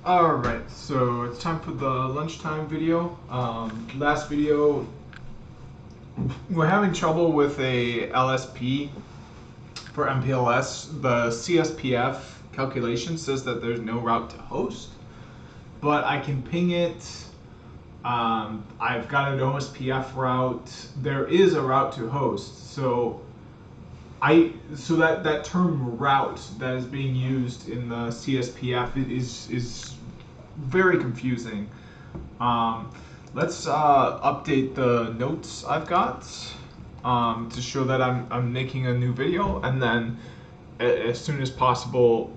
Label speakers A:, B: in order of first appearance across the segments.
A: Alright, so it's time for the lunchtime video. Last video, we're having trouble with a LSP for MPLS. The CSPF calculation says that there's no route to host, but I can ping it. I've got an OSPF route. There is a route to host, so that term route that is being used in the CSPF is very confusing. Let's update the notes I've got to show that I'm making a new video, and then as soon as possible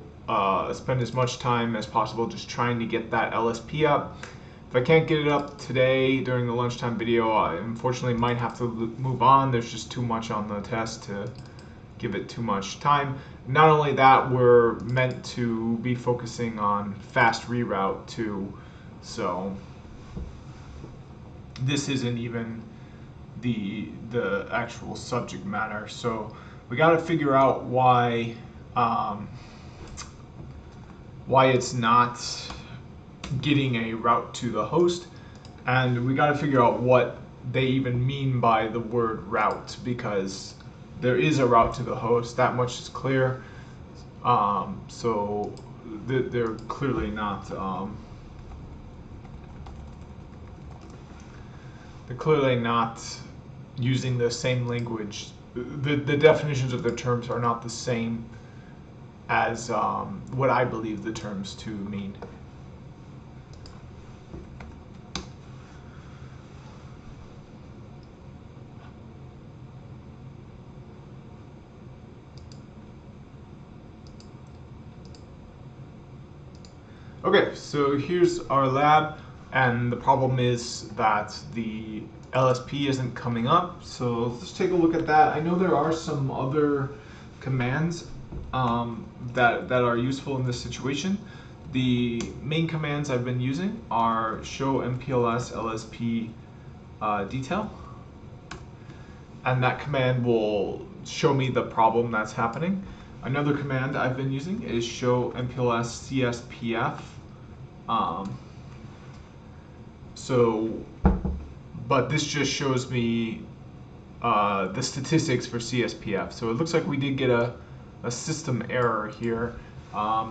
A: spend as much time as possible just trying to get that LSP up. If I can't get it up today during the lunchtime video, I unfortunately might have to move on. There's just too much on the test to give it too much time. Not only that, we're meant to be focusing on fast reroute too, so this isn't even the actual subject matter. So we got to figure out why it's not getting a route to the host, and we got to figure out what they even mean by the word route, because there is a route to the host, that much is clear. So they're clearly not using the same language. The definitions of the terms are not the same as what I believe the terms to mean. Okay, so here's our lab, and the problem is that the LSP isn't coming up, so let's take a look at that. I know there are some other commands that are useful in this situation. The main commands I've been using are show MPLS LSP detail, and that command will show me the problem that's happening. Another command I've been using is show MPLS CSPF. But this just shows me the statistics for CSPF. So it looks like we did get a system error here.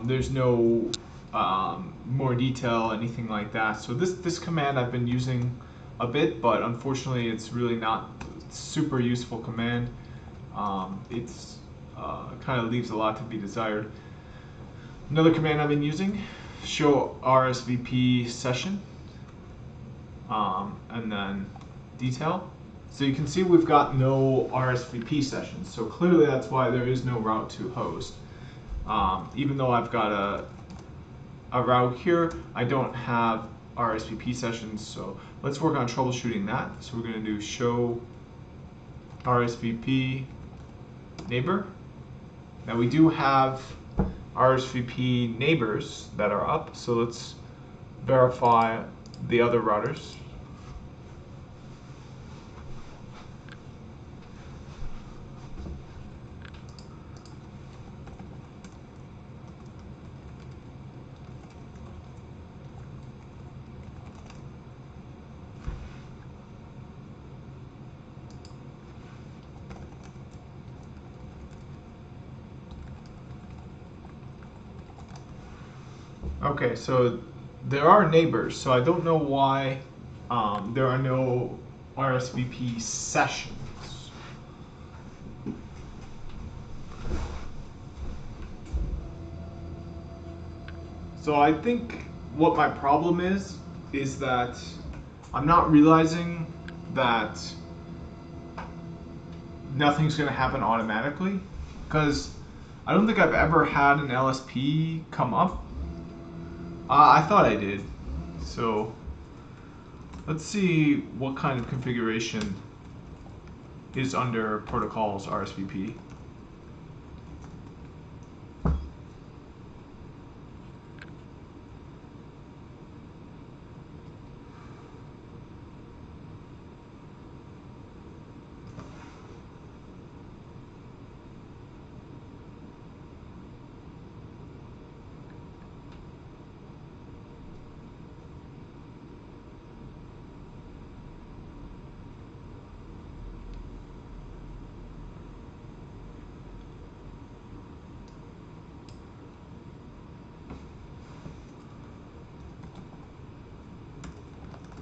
A: There's no more detail, anything like that. So this command I've been using a bit, but unfortunately it's really not a super useful command. It's kind of leaves a lot to be desired. Another command I've been using, show RSVP session, and then detail. So you can see we've got no RSVP sessions, so clearly that's why there is no route to host. Even though I've got a route here, I don't have RSVP sessions, so let's work on troubleshooting that. So we're going to do show RSVP neighbor. Now we do have RSVP neighbors that are up, so let's verify the other routers. Okay, so there are neighbors, so I don't know why there are no RSVP sessions. So I think what my problem is that I'm not realizing that nothing's going to happen automatically, because I don't think I've ever had an LSP come up. I thought I did. So let's see what kind of configuration is under protocols RSVP.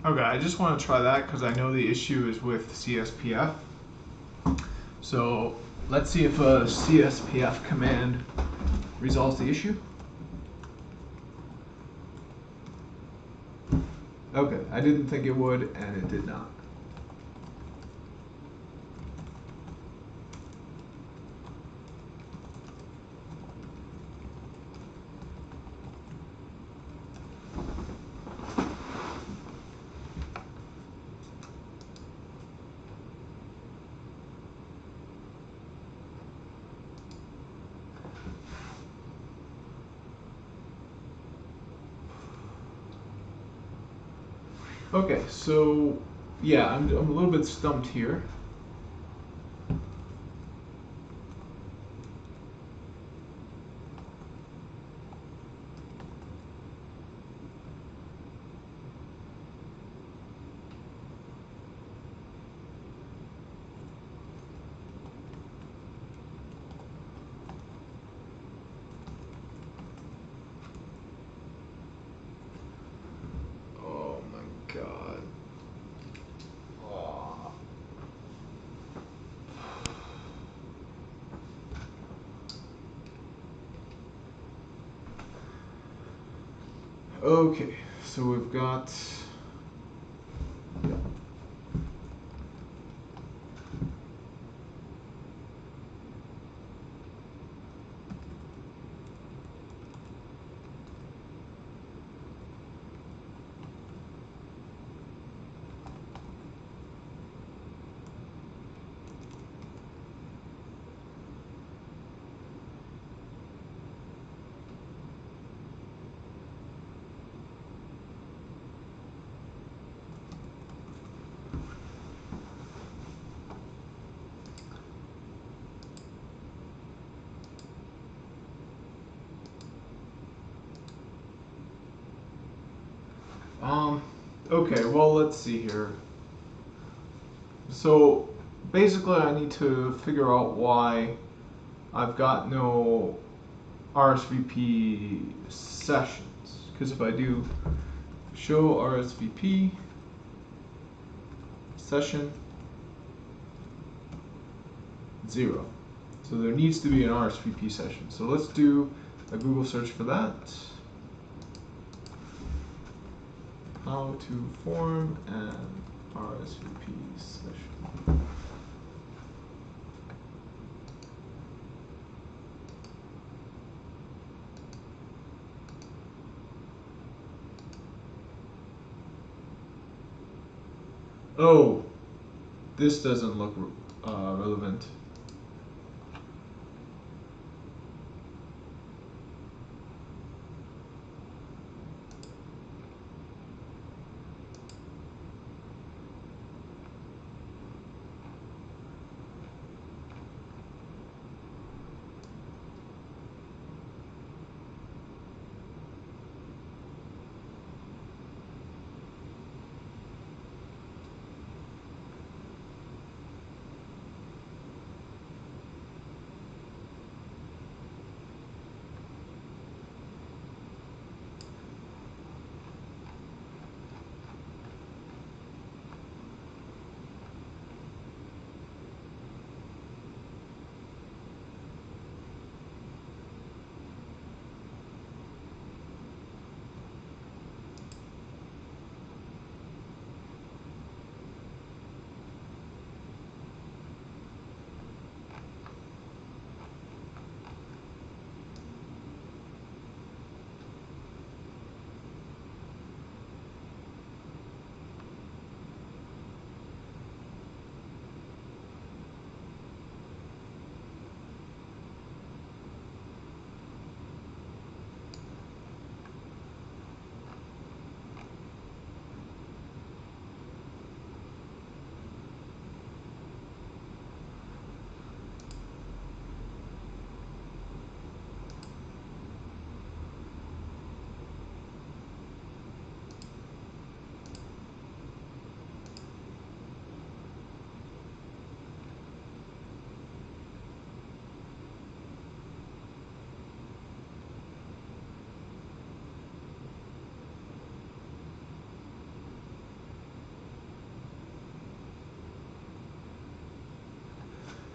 A: Okay, I just want to try that because I know the issue is with CSPF. So let's see if a CSPF command resolves the issue. Okay, I didn't think it would, and it did not. Okay, so yeah, I'm a little bit stumped here. Oh my God. Oh. Okay, so we've got. Yeah. Okay, well, let's see here. So basically I need to figure out why I've got no RSVP sessions. Because if I do show RSVP session 0. So there needs to be an RSVP session. So let's do a Google search for that. How to form an RSVP session. Oh, this doesn't look relevant.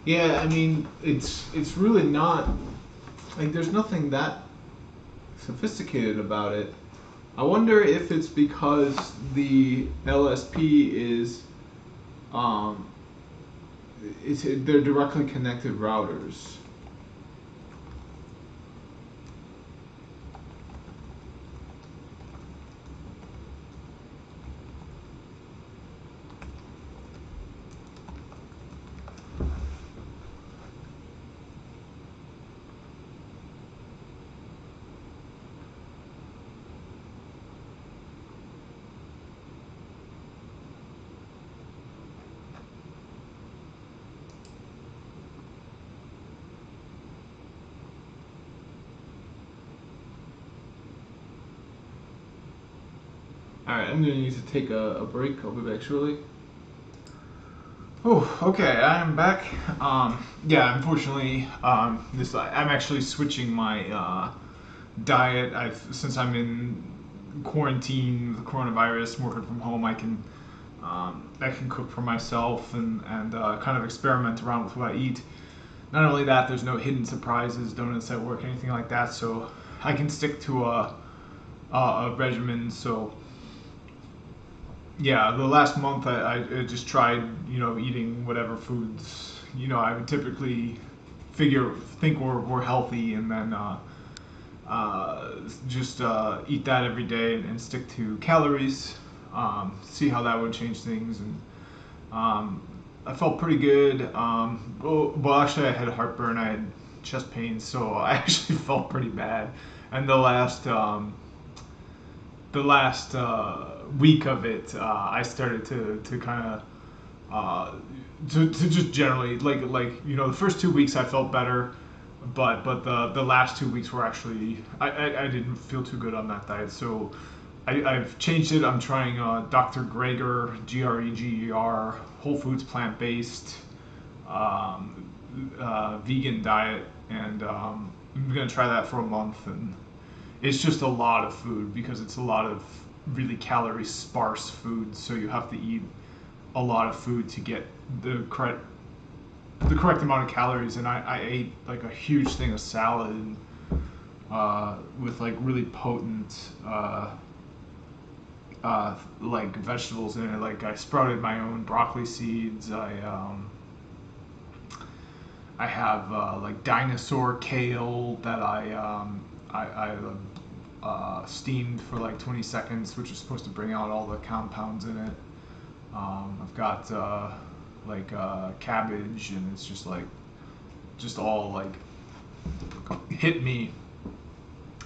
A: Yeah, I mean, it's really not like there's nothing that sophisticated about it. I wonder if it's because the LSP is um, they're directly connected routers. Alright, I'm gonna need to take a break. I'll be back shortly. Oh, okay, I am back. Yeah, unfortunately, I'm actually switching my diet. Since I'm in quarantine with coronavirus, working from home, I can cook for myself and kind of experiment around with what I eat. Not only that, there's no hidden surprises, donuts at work, anything like that. So I can stick to a regimen. So yeah, the last month I just tried, eating whatever foods, I would typically think were healthy, and then just eat that every day and stick to calories, see how that would change things. And I felt pretty good. Well, actually, I had heartburn, I had chest pains, so I actually felt pretty bad. And the last week of it, I started to kind of to just generally the first 2 weeks I felt better, but the last 2 weeks were actually I didn't feel too good on that diet. So I've changed it. I'm trying Dr. Greger, Greger, whole foods, plant based, vegan diet, and I'm gonna try that for a month. And it's just a lot of food because it's a lot of really calorie sparse food. So you have to eat a lot of food to get the correct amount of calories. And I ate like a huge thing of salad with like really potent like vegetables in it. Like I sprouted my own broccoli seeds. I have like dinosaur kale that I steamed for like 20 seconds, which is supposed to bring out all the compounds in it. I've got cabbage, and it's just all like hit me,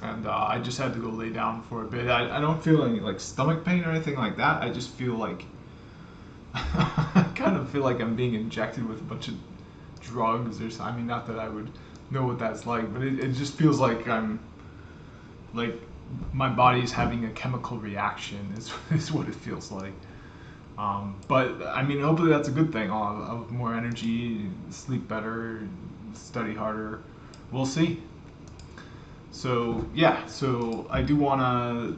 A: and I just had to go lay down for a bit. I don't feel any like stomach pain or anything like that. I just feel like I kind of feel like I'm being injected with a bunch of drugs or something. I mean, not that I would know what that's like, but it just feels like I'm like my body's having a chemical reaction is what it feels like. But I mean, hopefully that's a good thing. I'll have more energy, sleep better, study harder. We'll see. So yeah, so I do want to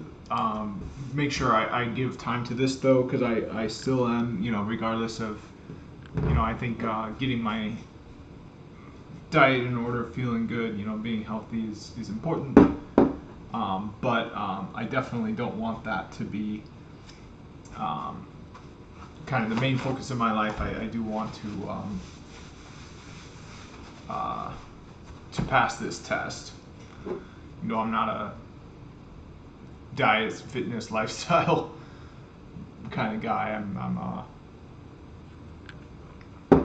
A: make sure I give time to this though, because I still am, regardless of, I think getting my diet in order, feeling good, being healthy is important. But I definitely don't want that to be kind of the main focus of my life. I do want to pass this test. I'm not a diet, fitness, lifestyle kind of guy. I'm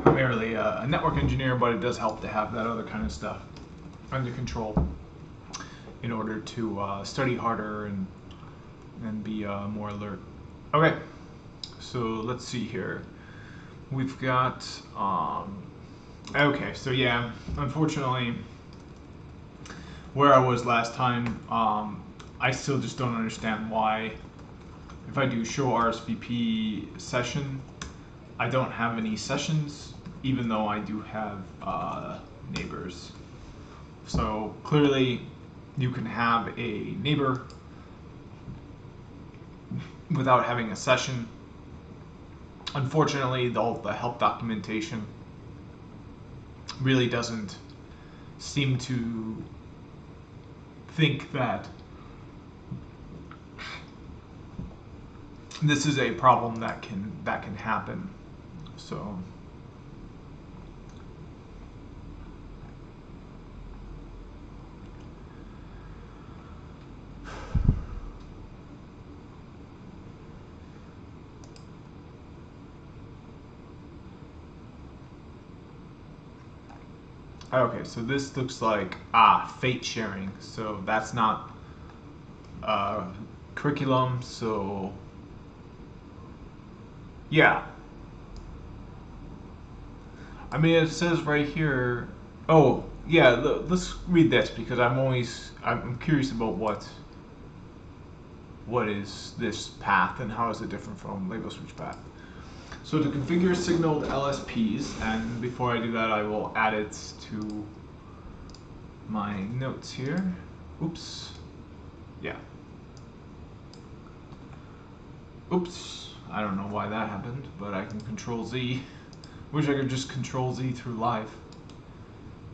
A: primarily a network engineer, but it does help to have that other kind of stuff under control in order to study harder and be more alert. Okay, so let's see here. We've got okay, so yeah, unfortunately, where I was last time, I still just don't understand why, if I do show RSVP session, I don't have any sessions, even though I do have neighbors. So clearly, you can have a neighbor without having a session. Unfortunately, all the help documentation really doesn't seem to think that this is a problem that can happen. So okay, so this looks like fate sharing. So that's not curriculum. So yeah, I mean it says right here. Oh yeah, let's read this because I'm curious about what is this path and how is it different from label switch path. So to configure signaled LSPs, and before I do that, I will add it to my notes here. Oops. Yeah. Oops. I don't know why that happened, but I can Control Z. Wish I could just Control Z through Live.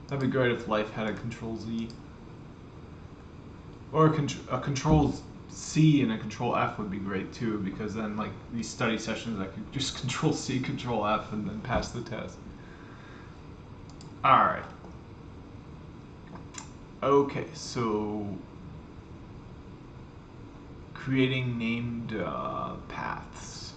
A: That'd be great if Life had a Control Z. Or a Control C and a Control F would be great too, because then like these study sessions I could just Control C, Control F and then pass the test. Alright. Okay, so creating named paths.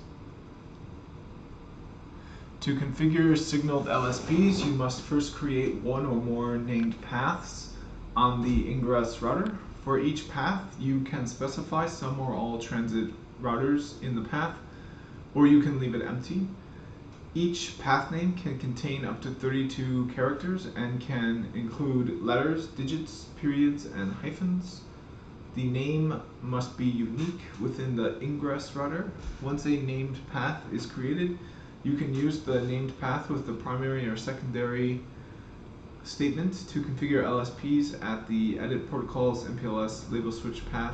A: To configure signaled LSPs, you must first create one or more named paths on the ingress router. For each path, you can specify some or all transit routers in the path, or you can leave it empty. Each path name can contain up to 32 characters and can include letters, digits, periods, and hyphens. The name must be unique within the ingress router. Once a named path is created, you can use the named path with the primary or secondary statement to configure LSPs at the edit protocols MPLS label switch path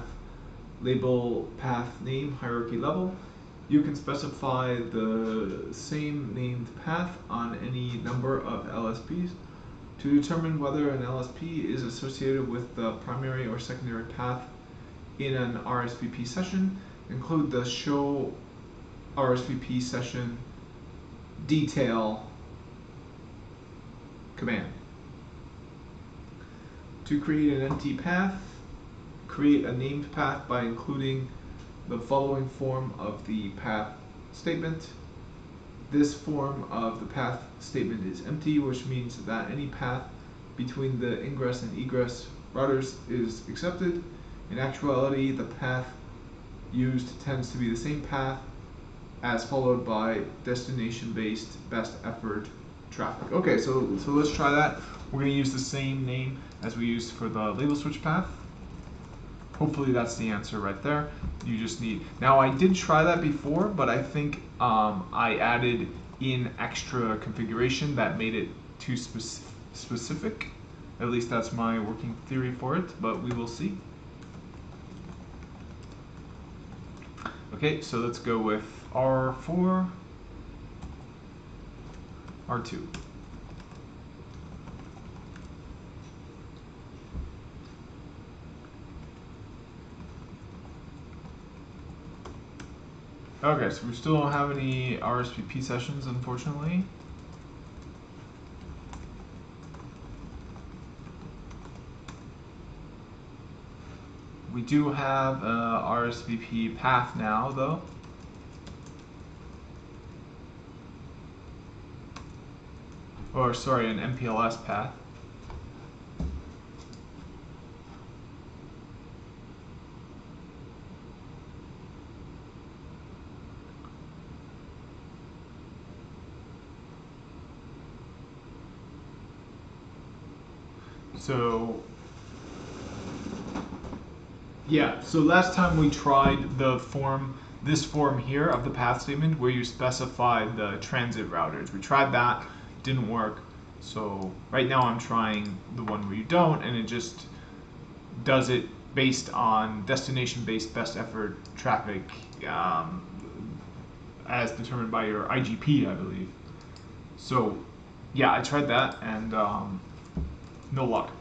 A: label path name hierarchy level. You can specify the same named path on any number of LSPs. To determine whether an LSP is associated with the primary or secondary path in an RSVP session, include the show RSVP session detail command. To create an empty path, create a named path by including the following form of the path statement. This form of the path statement is empty, which means that any path between the ingress and egress routers is accepted. In actuality, the path used tends to be the same path as followed by destination-based best effort traffic. Okay, so let's try that. We're going to use the same name as we used for the label switch path. Hopefully that's the answer right there. You just need, now I did try that before, but I think I added in extra configuration that made it too specific. At least that's my working theory for it, but we will see. Okay, so let's go with R4, R2. Okay, so we still don't have any RSVP sessions, unfortunately. We do have a RSVP path now, though. Or sorry, an MPLS path. So yeah, so last time we tried the form, this form here of the path statement where you specify the transit routers. We tried that, didn't work. So right now I'm trying the one where you don't, and it just does it based on destination-based best effort traffic as determined by your IGP, I believe. So Yeah, I tried that and no luck.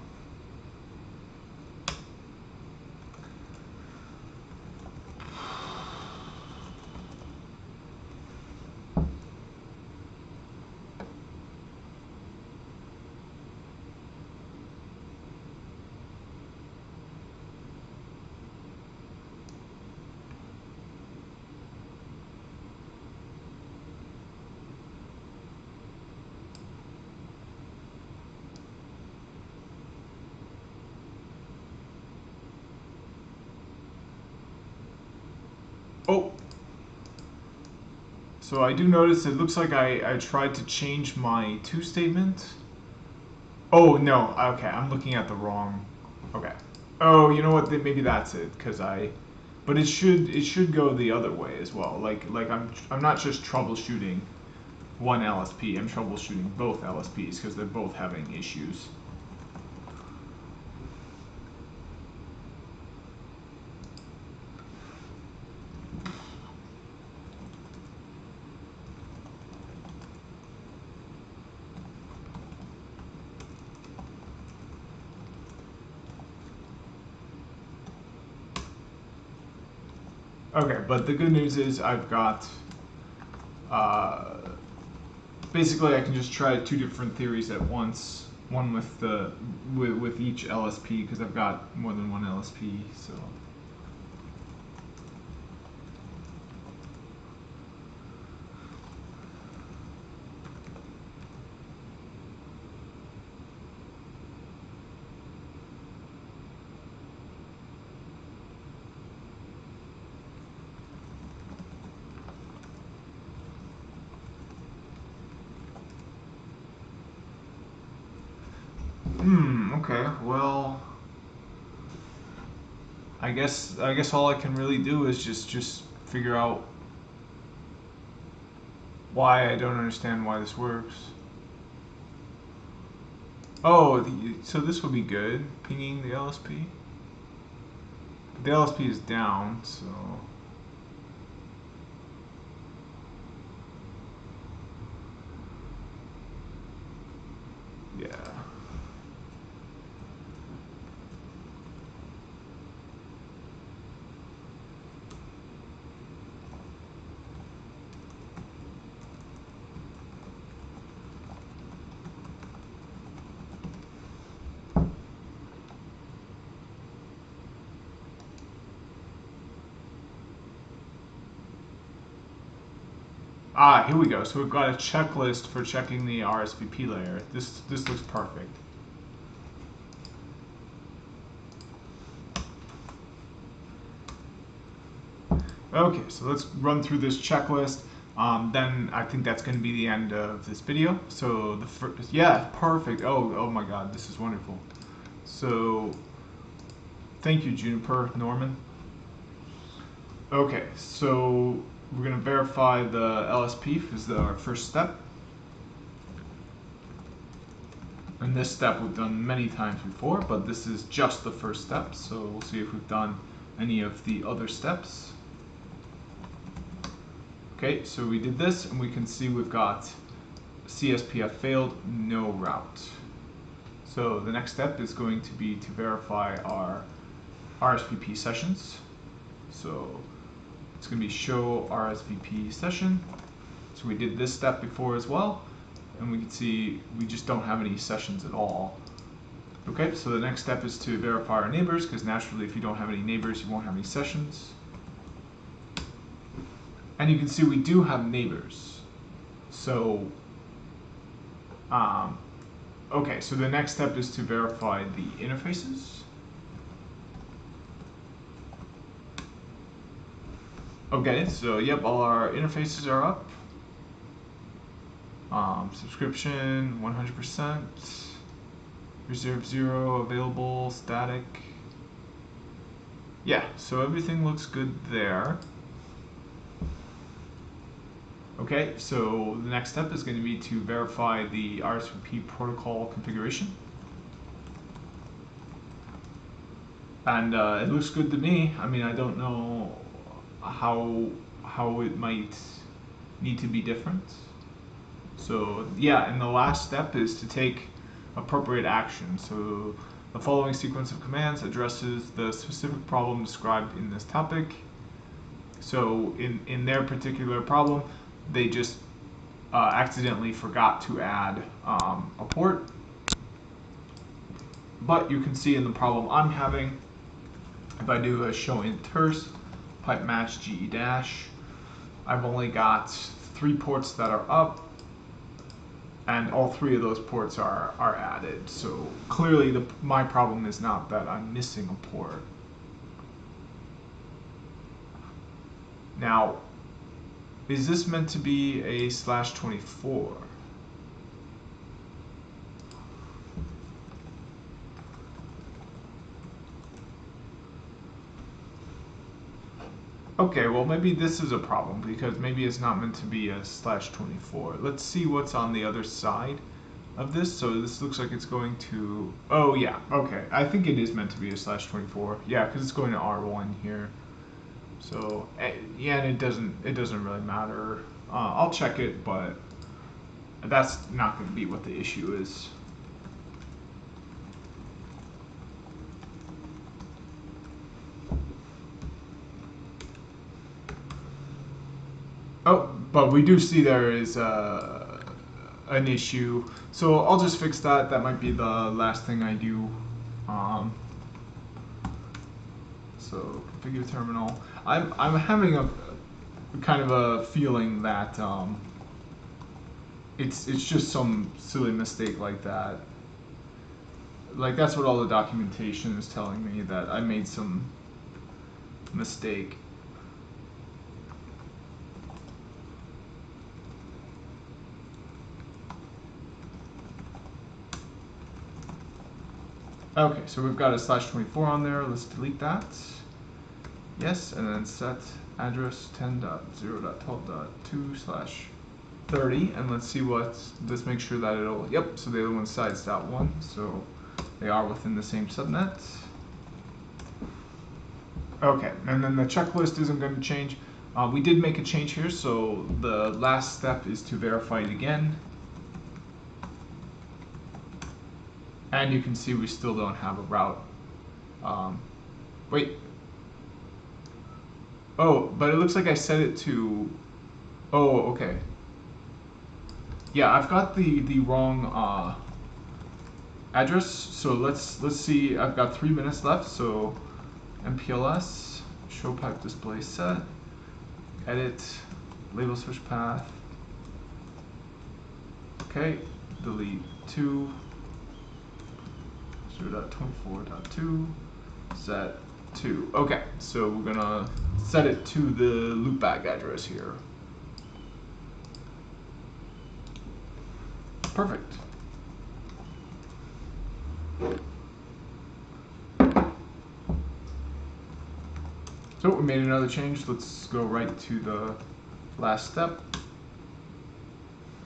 A: Oh, so I do notice it looks like I tried to change my to statement. Oh no, okay, I'm looking at the wrong. Okay. Oh, you know what? Maybe that's it, cause but it should go the other way as well. Like I'm not just troubleshooting one LSP. I'm troubleshooting both LSPs because they're both having issues. Okay, but the good news is I've got, uh, basically I can just try two different theories at once. One with each LSP because I've got more than one LSP. So. Okay. Well, I guess all I can really do is just figure out why I don't understand why this works. Oh, so this would be good, pinging the LSP. The LSP is down, so yeah. Ah, here we go. So we've got a checklist for checking the RSVP layer. This looks perfect. Okay, so let's run through this checklist. Then I think that's going to be the end of this video. So the first, yeah, perfect. Oh my God, this is wonderful. So thank you, Juniper Norman. Okay, so we're going to verify the LSP is our first step. And this step we've done many times before, but this is just the first step. So we'll see if we've done any of the other steps. Okay, so we did this, and we can see we've got CSPF failed, no route. So the next step is going to be to verify our RSVP sessions. So it's going to be show RSVP session. So we did this step before as well, and we can see we just don't have any sessions at all. Okay, so the next step is to verify our neighbors, because naturally if you don't have any neighbors, you won't have any sessions. And you can see we do have neighbors. So, okay, so the next step is to verify the interfaces. Okay, so yep, all our interfaces are up. Subscription 100%, reserve 0, available, static. Yeah, so everything looks good there. Okay, so the next step is going to be to verify the RSVP protocol configuration. And it looks good to me. I mean, I don't know how it might need to be different. So yeah, and the last step is to take appropriate action. So the following sequence of commands addresses the specific problem described in this topic. So in their particular problem, they just accidentally forgot to add a port. But you can see in the problem I'm having, if I do a show int terse pipe match GE dash, I've only got 3 ports that are up, and all 3 of those ports are added. So clearly my problem is not that I'm missing a port. Now, is this meant to be a /24? Okay, well maybe this is a problem because maybe it's not meant to be a /24. Let's see what's on the other side of this. So this looks like it's going to, oh yeah, okay. I think it is meant to be a /24. Yeah, because it's going to R1 here. So yeah, and it doesn't really matter. I'll check it, but that's not going to be what the issue is. Oh, but we do see there is an issue. So I'll just fix that. That might be the last thing I do. So configure terminal. I'm having a kind of a feeling that it's just some silly mistake like that. Like that's what all the documentation is telling me, that I made some mistake. Okay, so we've got a /24 on there. Let's delete that. Yes, and then set address 10.0.12.2/30, and let's see let's make sure that it'll, yep, so the other one's sites.1, so they are within the same subnet. Okay, and then the checklist isn't going to change. We did make a change here, so the last step is to verify it again. And you can see we still don't have a route. Wait. Oh, but it looks like I set it to, oh, okay. Yeah, I've got the wrong address, so let's see. I've got 3 minutes left, so MPLS, show pipe display set, edit, label switch path, okay, delete 2, 0.24.2, set 2. Okay, so we're gonna set it to the loopback address here. Perfect. So we made another change. Let's go right to the last step.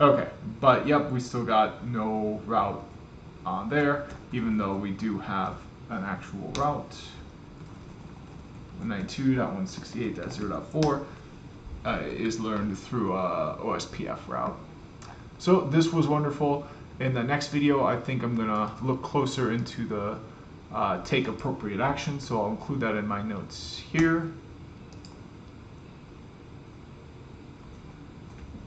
A: Okay, but yep, we still got no route on there, even though we do have an actual route. 192.168.0.4 is learned through OSPF route. So this was wonderful. In the next video, I think I'm gonna look closer into the take appropriate action, so I'll include that in my notes here.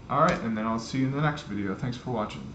A: Alright, and then I'll see you in the next video. Thanks for watching.